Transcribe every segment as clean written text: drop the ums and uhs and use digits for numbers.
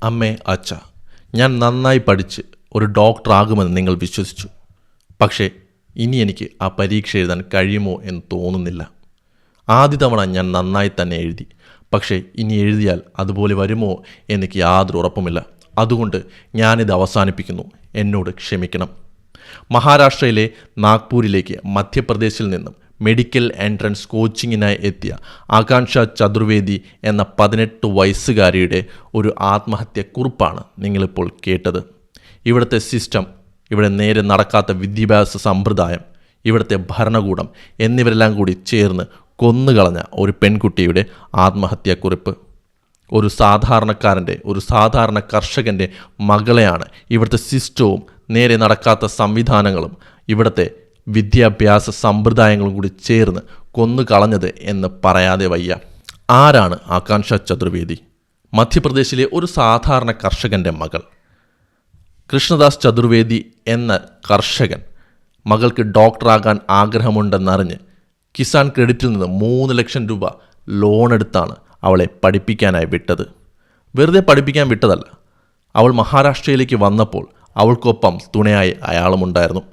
അമ്മേ, അച്ഛ, ഞാൻ നന്നായി പഠിച്ച് ഒരു ഡോക്ടറാകുമെന്ന് നിങ്ങൾ വിശ്വസിച്ചു. പക്ഷേ ഇനി എനിക്ക് ആ പരീക്ഷ എഴുതാൻ കഴിയുമോ എന്ന് തോന്നുന്നില്ല. ആദ്യ തവണ ഞാൻ നന്നായി തന്നെ എഴുതി. പക്ഷേ ഇനി എഴുതിയാൽ അതുപോലെ വരുമോ എനിക്ക് യാതൊരു ഉറപ്പുമില്ല. അതുകൊണ്ട് ഞാനിത് അവസാനിപ്പിക്കുന്നു. എന്നോട് ക്ഷമിക്കണം. മഹാരാഷ്ട്രയിലെ നാഗ്പൂരിലേക്ക് മധ്യപ്രദേശിൽ നിന്നും മെഡിക്കൽ എൻട്രൻസ് കോച്ചിങ്ങിനായി എത്തിയ ആകാംക്ഷ ചതുർവേദി എന്ന 18 വയസ്സുകാരിയുടെ ഒരു ആത്മഹത്യക്കുറിപ്പാണ് നിങ്ങളിപ്പോൾ കേട്ടത്. ഇവിടുത്തെ സിസ്റ്റം, ഇവിടെ നേരെ നടക്കാത്ത വിദ്യാഭ്യാസ സമ്പ്രദായം, ഇവിടുത്തെ ഭരണകൂടം എന്നിവരെല്ലാം കൂടി ചേർന്ന് കൊന്നുകളഞ്ഞ ഒരു പെൺകുട്ടിയുടെ ആത്മഹത്യക്കുറിപ്പ്. ഒരു സാധാരണക്കാരൻ്റെ, ഒരു സാധാരണ കർഷകൻ്റെ മകളെയാണ് ഇവിടുത്തെ സിസ്റ്റവും നേരെ നടക്കാത്ത സംവിധാനങ്ങളും ഇവിടുത്തെ വിദ്യാഭ്യാസ സമ്പ്രദായങ്ങളും കൂടി ചേർന്ന് കൊന്നുകളഞ്ഞത് എന്ന് പറയാതെ വയ്യ. ആരാണ് ആകാംക്ഷ ചതുർവേദി? മധ്യപ്രദേശിലെ ഒരു സാധാരണ കർഷകൻ്റെ മകൾ. കൃഷ്ണദാസ് ചതുർവേദി എന്ന കർഷകൻ മകൾക്ക് ഡോക്ടറാകാൻ ആഗ്രഹമുണ്ടെന്നറിഞ്ഞ് കിസാൻ ക്രെഡിറ്റിൽ നിന്ന് 3 ലക്ഷം രൂപ ലോൺ എടുത്താണ് അവളെ പഠിപ്പിക്കാനായി വിട്ടത്. വെറുതെ പഠിപ്പിക്കാൻ വിട്ടതല്ല. അവൾ മഹാരാഷ്ട്രയിലേക്ക് വന്നപ്പോൾ അവൾക്കൊപ്പം തുണയായി അയാളുമുണ്ടായിരുന്നു.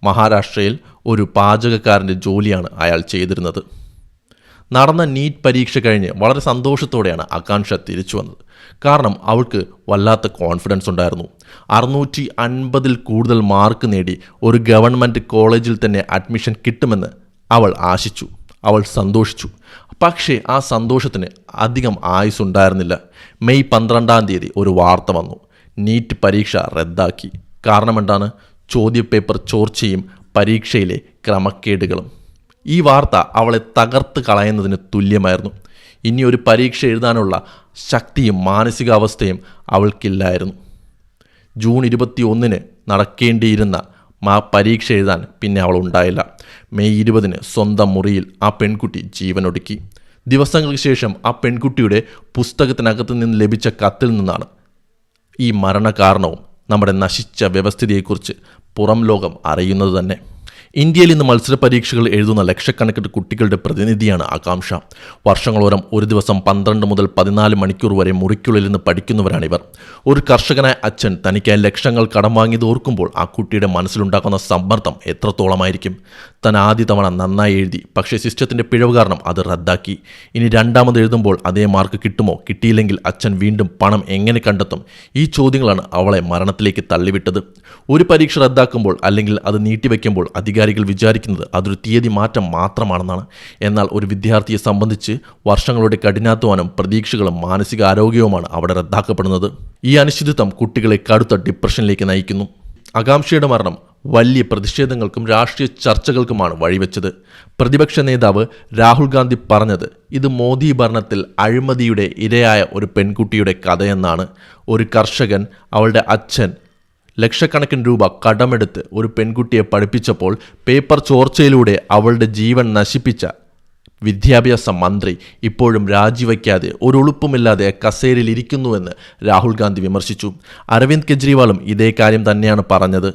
മഹാരാഷ്ട്രയിൽ ഒരു പാചകക്കാരൻ്റെ ജോലിയാണ് അയാൾ ചെയ്തിരുന്നത്. നടന്ന നീറ്റ് പരീക്ഷ കഴിഞ്ഞ് വളരെ സന്തോഷത്തോടെയാണ് ആകാംക്ഷ തിരിച്ചു വന്നത്. കാരണം അവൾക്ക് വല്ലാത്ത കോൺഫിഡൻസ് ഉണ്ടായിരുന്നു. 650 കൂടുതൽ മാർക്ക് നേടി ഒരു ഗവൺമെൻറ് കോളേജിൽ തന്നെ അഡ്മിഷൻ കിട്ടുമെന്ന് അവൾ ആശിച്ചു. അവൾ സന്തോഷിച്ചു. പക്ഷേ ആ സന്തോഷത്തിന് അധികം ആയുസ്സുണ്ടായിരുന്നില്ല. മെയ് 12 ഒരു വാർത്ത വന്നു. നീറ്റ് പരീക്ഷ റദ്ദാക്കി. കാരണം എന്താണ്? ചോദ്യപേപ്പർ ചോർച്ചയും പരീക്ഷയിലെ ക്രമക്കേടുകളും. ഈ വാർത്ത അവളെ തകർത്ത് കളയുന്നതിന് തുല്യമായിരുന്നു. ഇനി ഒരു പരീക്ഷ എഴുതാനുള്ള ശക്തിയും മാനസികാവസ്ഥയും അവൾക്കില്ലായിരുന്നു. ജൂൺ 21 നടക്കേണ്ടിയിരുന്ന പരീക്ഷ എഴുതാൻ പിന്നെ അവൾ ഉണ്ടായില്ല. മെയ് 20 സ്വന്തം മുറിയിൽ ആ പെൺകുട്ടി ജീവനൊടുക്കി. ദിവസങ്ങൾക്ക് ശേഷം ആ പെൺകുട്ടിയുടെ പുസ്തകത്തിനകത്ത് നിന്ന് ലഭിച്ച കത്തിൽ നിന്നാണ് ഈ മരണകാരണവും നമ്മുടെ നശിച്ച വ്യവസ്ഥിതിയെക്കുറിച്ച് പുറം ലോകം അറിയുന്നത് തന്നെ. ഇന്ത്യയിൽ ഇന്ന് മത്സര പരീക്ഷകൾ എഴുതുന്ന ലക്ഷക്കണക്കിന് കുട്ടികളുടെ പ്രതിനിധിയാണ് ആകാംക്ഷ. വർഷങ്ങളോളം ഒരു ദിവസം 12 മുതൽ 14 മണിക്കൂർ വരെ മുറിക്കുള്ളിൽ നിന്ന് പഠിക്കുന്നവരാണിവർ. ഒരു കർഷകനായ അച്ഛൻ തനിക്കായി ലക്ഷങ്ങൾ കടം വാങ്ങിയത് ഓർക്കുമ്പോൾ ആ കുട്ടിയുടെ മനസ്സിലുണ്ടാക്കുന്ന സമ്മർദ്ദം എത്രത്തോളമായിരിക്കും. താൻ ആദ്യ തവണ നന്നായി എഴുതി, പക്ഷേ സിസ്റ്റത്തിൻ്റെ പിഴവ് കാരണം അത് റദ്ദാക്കി. ഇനി രണ്ടാമത് എഴുതുമ്പോൾ അതേ മാർക്ക് കിട്ടുമോ? കിട്ടിയില്ലെങ്കിൽ അച്ഛൻ വീണ്ടും പണം എങ്ങനെ കണ്ടെത്തും? ഈ ചോദ്യങ്ങളാണ് അവളെ മരണത്തിലേക്ക് തള്ളിവിട്ടത്. ഒരു പരീക്ഷ റദ്ദാക്കുമ്പോൾ അല്ലെങ്കിൽ അത് നീട്ടിവെക്കുമ്പോൾ അധികാരികൾ വിചാരിക്കുന്നത് അതൊരു തീയതി മാറ്റം മാത്രമാണെന്നാണ്. എന്നാൽ ഒരു വിദ്യാർത്ഥിയെ സംബന്ധിച്ച് വർഷങ്ങളുടെ കഠിനാധ്വാനം, പ്രതീക്ഷകളും മാനസികാരോഗ്യവുമാണ് അവിടെ റദ്ദാക്കപ്പെടുന്നത്. ഈ അനിശ്ചിതത്വം കുട്ടികളെ കടുത്ത ഡിപ്രഷനിലേക്ക് നയിക്കുന്നു. ആകാംക്ഷയുടെ മരണം വലിയ പ്രതിഷേധങ്ങൾക്കും രാഷ്ട്രീയ ചർച്ചകൾക്കുമാണ് വഴിവെച്ചത്. പ്രതിപക്ഷ നേതാവ് രാഹുൽ ഗാന്ധി പറഞ്ഞത് ഇത് മോദി ഭരണത്തിൽ അഴിമതിയുടെ ഇരയായ ഒരു പെൺകുട്ടിയുടെ കഥയെന്നാണ്. ഒരു കർഷകൻ, അവളുടെ അച്ഛൻ ലക്ഷക്കണക്കിന് രൂപ കടമെടുത്ത് ഒരു പെൺകുട്ടിയെ പഠിപ്പിച്ചപ്പോൾ പേപ്പർ ചോർച്ചയിലൂടെ അവളുടെ ജീവൻ നശിപ്പിച്ച വിദ്യാഭ്യാസ മന്ത്രി ഇപ്പോഴും രാജിവയ്ക്കാതെ ഒരു ഉളുപ്പുമില്ലാതെ കസേരയിൽ ഇരിക്കുന്നുവെന്ന് രാഹുൽ ഗാന്ധി വിമർശിച്ചു. അരവിന്ദ് കെജ്രിവാളും ഇതേ കാര്യം തന്നെയാണ് പറഞ്ഞത്.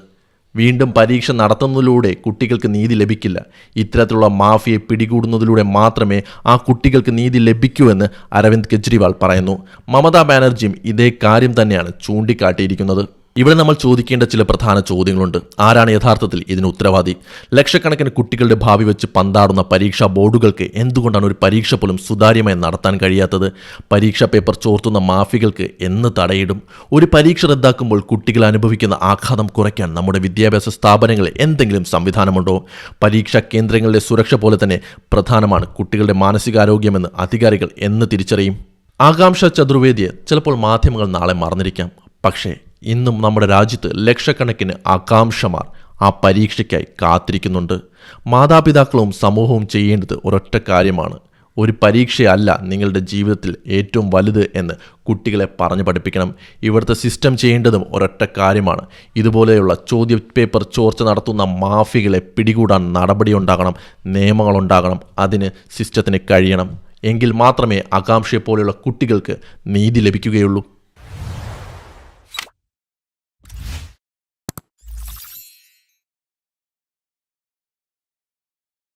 വീണ്ടും പരീക്ഷ നടത്തുന്നതിലൂടെ കുട്ടികൾക്ക് നീതി ലഭിക്കില്ല. ഇത്തരത്തിലുള്ള മാഫിയെ പിടികൂടുന്നതിലൂടെ മാത്രമേ ആ കുട്ടികൾക്ക് നീതി ലഭിക്കൂ എന്ന് അരവിന്ദ് കെജ്രിവാൾ പറയുന്നു. മമതാ ബാനർജിയും ഇതേ കാര്യം തന്നെയാണ് ചൂണ്ടിക്കാട്ടിയിരിക്കുന്നത്. ഇവിടെ നമ്മൾ ചോദിക്കേണ്ട ചില പ്രധാന ചോദ്യങ്ങളുണ്ട്. ആരാണ് യഥാർത്ഥത്തിൽ ഇതിന് ഉത്തരവാദി? ലക്ഷക്കണക്കിന് കുട്ടികളുടെ ഭാവി വെച്ച് പന്താടുന്ന പരീക്ഷാ ബോർഡുകൾക്ക് എന്തുകൊണ്ടാണ് ഒരു പരീക്ഷ പോലും സുതാര്യമായി നടത്താൻ കഴിയാത്തത്? പരീക്ഷാ പേപ്പർ ചോർത്തുന്ന മാഫികൾക്ക് എന്ന് തടയിടും? ഒരു പരീക്ഷ റദ്ദാക്കുമ്പോൾ കുട്ടികൾ അനുഭവിക്കുന്ന ആഘാതം കുറയ്ക്കാൻ നമ്മുടെ വിദ്യാഭ്യാസ സ്ഥാപനങ്ങളിൽ എന്തെങ്കിലും സംവിധാനമുണ്ടോ? പരീക്ഷാ കേന്ദ്രങ്ങളിലെ സുരക്ഷ പോലെ തന്നെ പ്രധാനമാണ് കുട്ടികളുടെ മാനസികാരോഗ്യമെന്ന് അധികാരികൾ എന്ന് തിരിച്ചറിയും? ആകാംക്ഷ ചതുർവേദിയെ ചിലപ്പോൾ മാധ്യമങ്ങൾ നാളെ മറന്നിരിക്കാം. പക്ഷേ ഇന്നും നമ്മുടെ രാജ്യത്ത് ലക്ഷക്കണക്കിന് ആകാംക്ഷമാർ ആ പരീക്ഷയ്ക്കായി കാത്തിരിക്കുന്നുണ്ട്. മാതാപിതാക്കളും സമൂഹവും ചെയ്യേണ്ടത് ഒരൊറ്റ കാര്യമാണ്. ഒരു പരീക്ഷയല്ല നിങ്ങളുടെ ജീവിതത്തിൽ ഏറ്റവും വലുത് എന്ന് കുട്ടികളെ പറഞ്ഞു പഠിപ്പിക്കണം. ഇവിടുത്തെ സിസ്റ്റം ചെയ്യേണ്ടതും ഒരൊറ്റ കാര്യമാണ്. ഇതുപോലെയുള്ള ചോദ്യ പേപ്പർ ചോർച്ച നടത്തുന്ന മാഫിയകളെ പിടികൂടാൻ നടപടിയുണ്ടാകണം, നിയമങ്ങളുണ്ടാകണം. അതിന് സിസ്റ്റത്തിന് കഴിയണം. എങ്കിൽ മാത്രമേ ആകാംക്ഷയെപ്പോലെയുള്ള കുട്ടികൾക്ക് നീതി ലഭിക്കുകയുള്ളൂ.